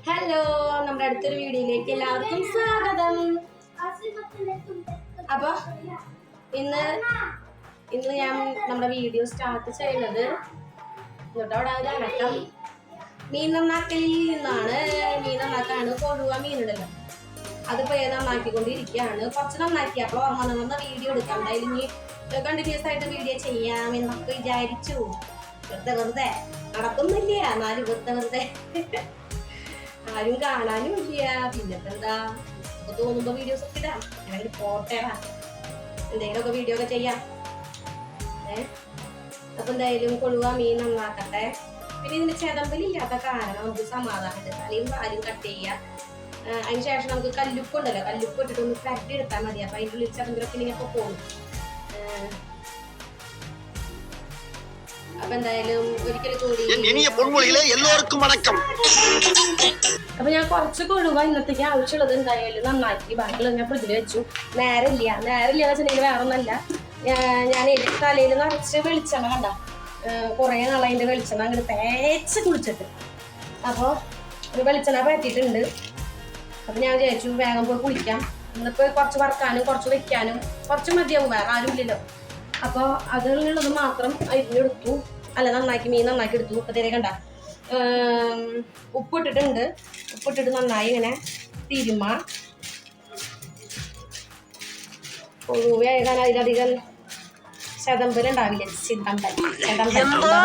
Hello, നമ്മുടെ അടുത്തൊരു വീഡിയോയിലേക്ക് എല്ലാവർക്കും സ്വാഗതം. അപ്പൊ ഇന്ന് ഞാൻ നമ്മുടെ വീഡിയോ സ്റ്റാർട്ട് ചെയ്യുന്നത് അടക്കം മീൻ നന്നാക്കലിൽ നിന്നാണ്. മീൻ നന്നാക്കാണ്. കൊഴുവ മീനുണ്ടല്ലോ, അതിപ്പോ നന്നാക്കിക്കൊണ്ടിരിക്കുകയാണ്. കുറച്ച് നന്നാക്കി അപ്പോൾ ഓർമ്മ വീഡിയോ എടുക്കാം. എന്തായാലും ഇനി കണ്ടിന്യൂസ് ആയിട്ട് വീഡിയോ ചെയ്യാമെന്നൊക്കെ വിചാരിച്ചു. വെറുതെ നടക്കുന്നില്ല, എന്നാലും വെറുതെ ആരും കാണാനും ഇല്ല. പിന്നത്തെ എന്താ തോന്നുമ്പോ വീഡിയോസ് ഒക്കെ ഇടാം. അല്ലെങ്കിൽ പോട്ടേടാ എന്തെങ്കിലുമൊക്കെ വീഡിയോ ഒക്കെ ചെയ്യാം. അപ്പൊ എന്തായാലും കൊഴുവ മീൻ നന്നാക്കട്ടെ. പിന്നെ ഇതിന്റെ ചെതമ്പലില്ലാത്ത കാരണം നമുക്ക് സമാധാനം തലയും പാലും കട്ട് ചെയ്യാം. അതിനുശേഷം നമുക്ക് കല്ലുപ്പ് ഉണ്ടല്ലോ, കല്ലുപ്പ് ഇട്ടിട്ട് ഒന്ന് കരട്ടി എടുത്താൽ മതി. അപ്പൊ അതിൻ്റെ ഉള്ളിൽ ചെതമ്പലൊക്കെ ഇങ്ങനെ പോകും. അപ്പൊ എന്തായാലും ഒരിക്കലും കൂടി അപ്പൊ ഞാൻ കുറച്ച് കൊഴുവ ഇന്നത്തേക്ക് ആവശ്യമുള്ളത് എന്തായാലും നന്നാക്കി ബാക്കിയുള്ള ഞാൻ ഫ്രിഡ്ജിൽ വെച്ചു. നേരമില്ല എന്ന് വെച്ചിട്ടുണ്ടെങ്കിൽ വേറെ ഒന്നല്ല, ഞാൻ തലയിൽ നിറച്ച് വെളിച്ചെണ്ണ കണ്ട കുറേ നാളെ അതിൻ്റെ വെളിച്ചെണ്ണ അങ്ങനെ തേച്ച് കുളിച്ചിട്ട്. അപ്പോൾ ഒരു വെളിച്ചെണ്ണ പറ്റിയിട്ടുണ്ട്. അപ്പം ഞാൻ വിചാരിച്ചു വേഗം പോയി കുളിക്കാം. ഇന്നിപ്പോൾ കുറച്ച് വറക്കാനും കുറച്ച് വെക്കാനും കുറച്ച് മതിയാവും, വേറെ ആരും ഇല്ലല്ലോ. അപ്പോൾ അതിലുള്ളത് മാത്രം അരിഞ്ഞെടുത്തു, അല്ല നന്നാക്കി മീൻ നന്നാക്കി എടുത്തു. അപ്പത്തേക്ക് കണ്ട ഉപ്പിട്ടിട്ടുണ്ട്. ഉപ്പിട്ടിട്ട് നന്നായി ഇങ്ങനെ തിരുമ. കൊഴുവയാകാൻ അതിലധികം ചെതമ്പൽ ഉണ്ടാവില്ല. ചെതമ്പൽ എന്താ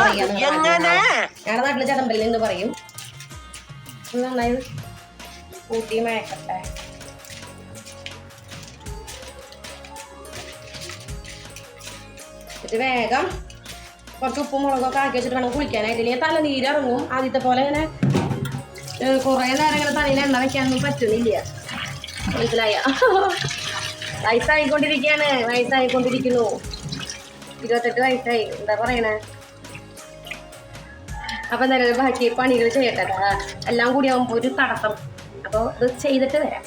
പറയാ, ഞങ്ങളുടെ നാട്ടില് ചെതമ്പൽ എന്ന് പറയും. നന്നായി കൂട്ടി മയക്കട്ടെ. എന്നിട്ട് വേഗം കുറച്ച് ഉപ്പും മുളകൊക്കെ ആക്കി വെച്ചിട്ട് വേണം കുളിക്കാനായിട്ട്. ഇല്ലെങ്കിൽ തലനീരിറങ്ങും. ആദ്യത്തെ പോലെ ഇങ്ങനെ കുറേ നേരം ഇങ്ങനെ തലയിൽ എണ്ണ വെക്കാനൊന്നും പറ്റുന്നില്ല. മനസ്സിലായ? വയസ്സായിക്കൊണ്ടിരിക്കുന്നു. 28 വയസ്സായി. എന്താ പറയണേ? അപ്പൊ എന്തായാലും ബാക്കി പണികൾ ചെയ്യട്ടെ. എല്ലാം കൂടി ആകുമ്പോൾ ഒരു തടസ്സം. അപ്പോൾ ഇത് ചെയ്തിട്ട് വരാം.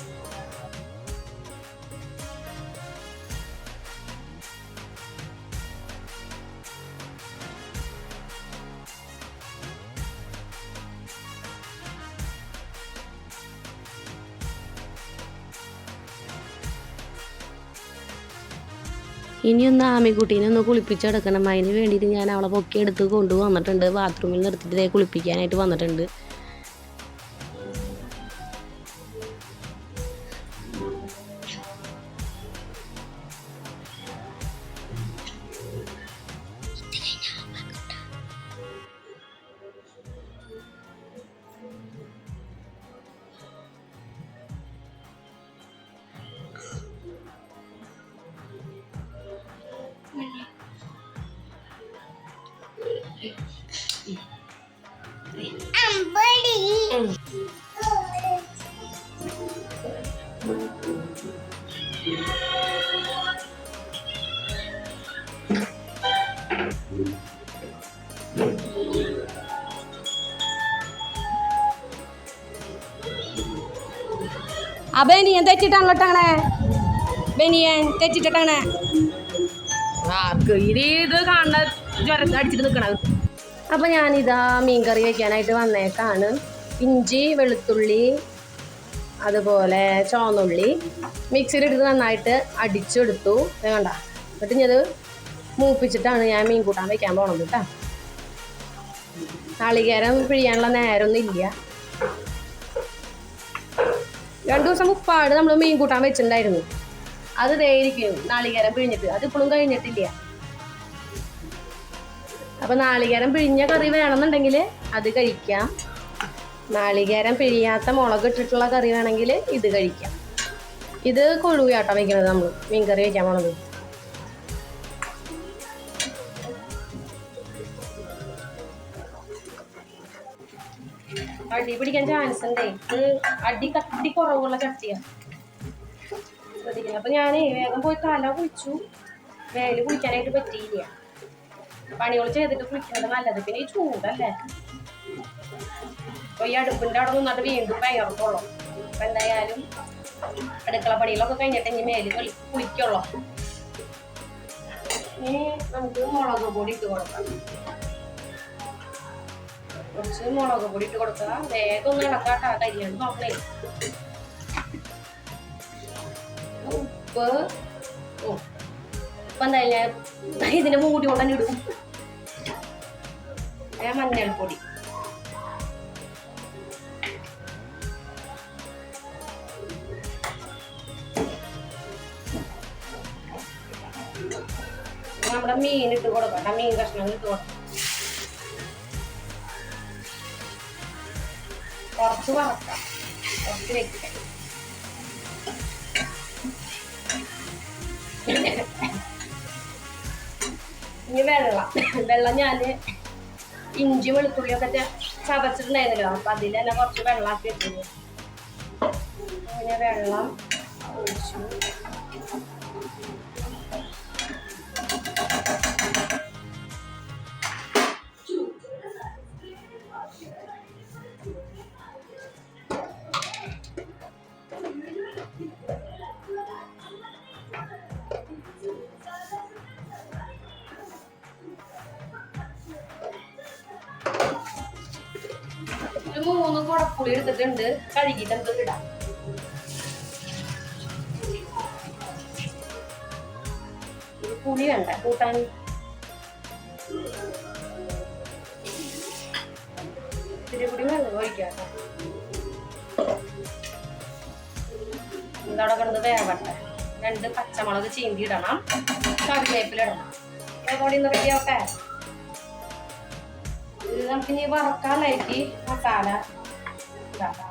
ഇനിയൊന്ന് ആമിക്കുട്ടീനെ ഒന്ന് കുളിപ്പിച്ചെടുക്കണം. അതിന് വേണ്ടിയിട്ട് ഞാൻ അവളെ പൊക്കിയെടുത്ത് കൊണ്ടുവന്നിട്ടുണ്ട്. ബാത്റൂമിൽ നിർത്തിയിട്ട് ഇതേ കുളിപ്പിക്കാനായിട്ട് വന്നിട്ടുണ്ട്. ബനിയൻ തെച്ചിട്ടാണല്ലോ ഇട്ടങ്ങനെ. ബനിയൻ തെച്ചിട്ടാണ് ഇത് കാണുന്ന ജ്വരം അടിച്ചിട്ട് നിൽക്കണത്. അപ്പം ഞാനിതാ മീൻകറി വയ്ക്കാനായിട്ട് വന്നേക്കാണ്. ഇഞ്ചി, വെളുത്തുള്ളി, അതുപോലെ ചുവന്നുള്ളി മിക്സിയിലിട്ട് നന്നായിട്ട് അടിച്ചെടുത്തു. വേണ്ട, എന്നിട്ട് ഞാനത് മൂപ്പിച്ചിട്ടാണ് ഞാൻ മീൻ കൂട്ടാൻ വയ്ക്കാൻ പോണത് കേട്ടോ. നാളികേരം പിഴിയാനുള്ള നേരമൊന്നും ഇല്ല. 2 ദിവസം മുപ്പാട് നമ്മൾ മീൻ കൂട്ടാൻ വെച്ചിട്ടുണ്ടായിരുന്നു. അത് ഇരിക്കും നാളികേരം പിഴിഞ്ഞിട്ട്. അതിപ്പോഴും കഴിഞ്ഞിട്ടില്ല. അപ്പം നാളികേരം പിഴിഞ്ഞ കറി വേണമെന്നുണ്ടെങ്കിൽ അത് കഴിക്കാം. നാളികേരം പിഴിയാത്ത മുളക് ഇട്ടിട്ടുള്ള കറി വേണമെങ്കിൽ ഇത് കഴിക്കാം. ഇത് കൊഴുവയാട്ടം വയ്ക്കുന്നത്, നമ്മൾ മീൻ കറി വയ്ക്കാൻ പോണത്. അടി പിടിക്കാൻ ചാൻസ് ഉണ്ടേ. ഇത് അടി കട്ടി കുറവുള്ള ചട്ടിയാണ്. ശ്രദ്ധിക്കണം. അപ്പം ഞാൻ വേഗം പോയി തല കുളിച്ചു. വേല് കുളിക്കാനായിട്ട് പറ്റിയില്ല. പണികൾ ചെയ്തിട്ട് കുളിക്കുന്നത് നല്ലത്. പിന്നെ ഈ ചൂടല്ലേ, അപ്പൊ ഈ അടുപ്പിൻ്റെ അവിടെ നിന്നിട്ട് വീണ്ടും പയർക്കുള്ളൂ. അപ്പൊ എന്തായാലും അടുക്കള പണികളൊക്കെ കഴിഞ്ഞിട്ട് ഇനി മേല് കുളിക്കുള്ളൂ. ഇനി നമുക്ക് മുളക് പൊടി ഇട്ട് കൊടുക്കാം. കുറച്ച് മുളക് പൊടി ഇട്ട് കൊടുക്കുക. വേഗം ഒന്ന് ഇളക്കാട്ടാ, കരിയാണ്ട് നോക്കണേ. ഉപ്പ് ഉപ്പ് എന്തായാലും ഞാൻ ഇതിന്റെ മൂടി കൊണ്ട് തന്നെ ഇടും. മഞ്ഞൾപ്പൊടി, നമ്മുടെ മീൻ ഇട്ട് കൊടുക്കണ്ട, മീൻ കഷ്ണം ഇട്ട് കൊടുക്കാം. കുറച്ച് വറക്കാം, കുറച്ച് വെക്കാം. ഇനി വെള്ളം ഞാന് ഇഞ്ചി വെളുത്തുള്ളിയൊക്കെ ചതച്ചിട്ടുണ്ടായിരുന്നല്ലോ, അപ്പൊ അതിൽ തന്നെ കുറച്ച് വെള്ളമാക്കി വെക്കുന്നു. അങ്ങനെ വെള്ളം ഒഴിച്ചു. ഒരു 3 കുടപ്പുളി എടുത്തിട്ടുണ്ട്, കഴുകിയിട്ട് നമുക്ക് ഇടാം. പുളി വേണ്ട കൂട്ടാൻ. ഇത്തിരി കൂടി വെള്ളം ഒഴിക്കാം. ഇതവിടെ കിടന്ന് വേവട്ടെ. 2 പച്ചമുളക് ചീന്തി ഇടണം, കറിവേപ്പില ഇടണം. അതോടെ ഇന്ന് റെഡിയാവട്ടെ. ഇത് നമുക്കിനി വറക്കാനായിട്ട് മസാല ഇതാക്കാം.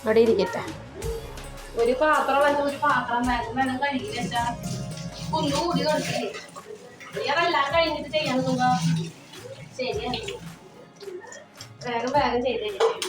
അവിടെ ഇരിക്കട്ടെ. ഒരു പാത്രം വേണം കഴുകി വെച്ചാൽ കുന്നുകൂടി കൊടുക്കില്ലേ. അതെല്ലാം കഴിഞ്ഞിട്ട് ചെയ്യാൻ നോക്കുക. ശരിയാണ്, വേഗം ചെയ്ത് തരും.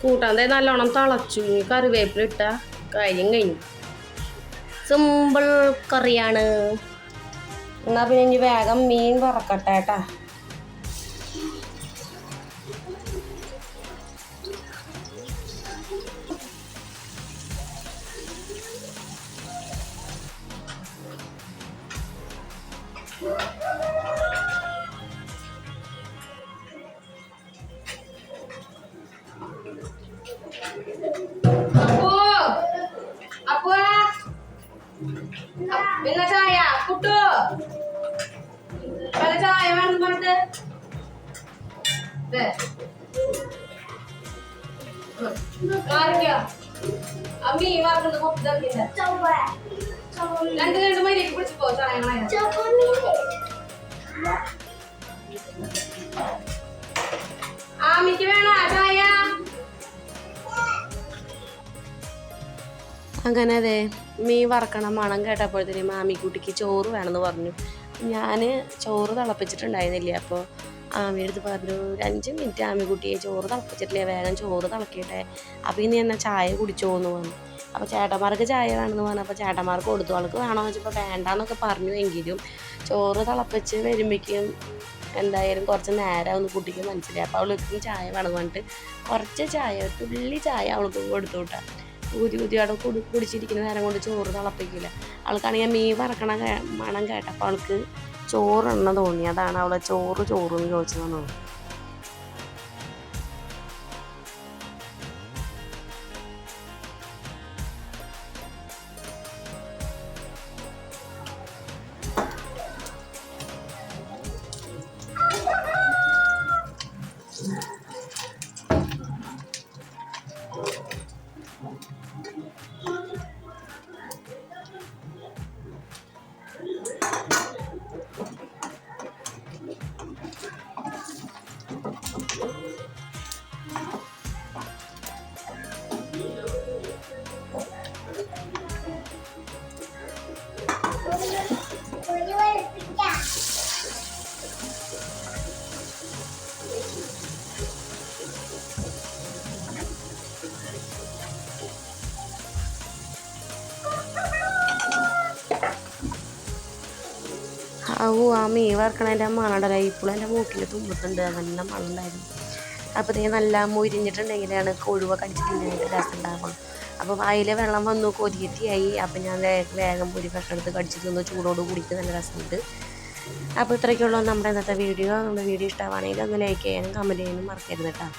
കൂട്ടാൻ നല്ലോണം തിളച്ചു. കറിവേപ്പില ഇട്ട കാര്യം കഴിഞ്ഞു. സിമ്പിൾ കറിയാണ്. എന്നാ പിന്നെ ഇനി വേഗം മീൻ വറക്കട്ടെ കേട്ടാ. പിന്നെ ചായ കുട്ടു പല ചായ വേണം പറഞ്ഞിട്ട് അമ്മി വാർക്കുന്നത് കൊപ്പില്ല 2 മണിക്ക് പിടിച്ചു പോ ചായ. ആമിക്ക് വേണ ചായ. അങ്ങനെ അതെ മീൻ വറക്കണം മണം കേട്ടപ്പോഴത്തേനും മാമിക്കുട്ടിക്ക് ചോറ് വേണമെന്ന് പറഞ്ഞു. ഞാൻ ചോറ് തിളപ്പിച്ചിട്ടുണ്ടായിരുന്നില്ല. അപ്പോൾ ആമിയെടുത്ത് പറഞ്ഞു 5 മിനിറ്റ് ആമിക്കുട്ടിയെ ചോറ് തിളപ്പിച്ചിട്ടില്ല, വേഗം ചോറ് തിളക്കട്ടെ, അപ്പോൾ ഇനി എന്നാൽ ചായ കുടിച്ചോന്ന് പറഞ്ഞു. അപ്പോൾ ചേട്ടന്മാർക്ക് ചായ വേണമെന്ന് പറഞ്ഞു. അപ്പോൾ ചേട്ടന്മാർക്ക് കൊടുത്തു. ആൾക്ക് വേണമെന്ന് വെച്ചപ്പോൾ വേണ്ടാന്നൊക്കെ പറഞ്ഞു. എങ്കിലും ചോറ് തിളപ്പിച്ച് വരുമ്പോഴേക്കും എന്തായാലും കുറച്ച് നേരം ഒന്ന് കുട്ടിക്ക് മനസ്സിലായി. അപ്പോൾ അവൾക്ക് ചായ വേണം പറഞ്ഞിട്ട് കുറച്ച് ചായ, തുള്ളി ചായ അവൾക്ക് കൊടുത്തു വിട്ടാൽ ഊതി അവിടെ കുടിച്ചിരിക്കുന്ന നേരം കൊണ്ട് ചോറ് തിളപ്പിക്കില്ല. അവൾക്കാണെങ്കിൽ മീൻ വറക്കണ മണം കേട്ടപ്പോൾ അവൾക്ക് ചോറെണ്ണ തോന്നി. അതാണ് അവളെ ചോറെന്ന് ചോദിച്ചതെന്ന് തോന്നുന്നു. ആ മീൻ വറക്കണതിൻ്റെ മണമുണ്ടല്ലോ ഇപ്പോഴും എൻ്റെ മൂക്കിൽ തുമ്പത്തുണ്ട്. നല്ല മണം ഉണ്ടായിരുന്നു. അപ്പോൾ ഇതേ നല്ല മുരിഞ്ഞിട്ടുണ്ടെങ്കിലാണ് കൊഴുവ കടിച്ചിട്ടുണ്ടെങ്കിൽ രസം ഉണ്ടാകുള്ളൂ. അപ്പോൾ വായിൽ വെള്ളം വന്നു കൊതിയെത്തിയായി. അപ്പോൾ ഞാൻ വേഗം ഒരു കഷ്ടെടുത്ത് കടിച്ച് തിന്നു. ചൂടോട് കൂടിയിട്ട് നല്ല രസമുണ്ട്. അപ്പോൾ ഇത്രയൊക്കെയുള്ളൂ നമ്മുടെ ഇന്നത്തെ വീഡിയോ. നമ്മുടെ വീഡിയോ ഇഷ്ടമാണെങ്കിൽ ഒന്ന് ലൈക്ക് ചെയ്യാനും കമൻറ്റ് ചെയ്യാനും മറക്കരുത് കേട്ടോ.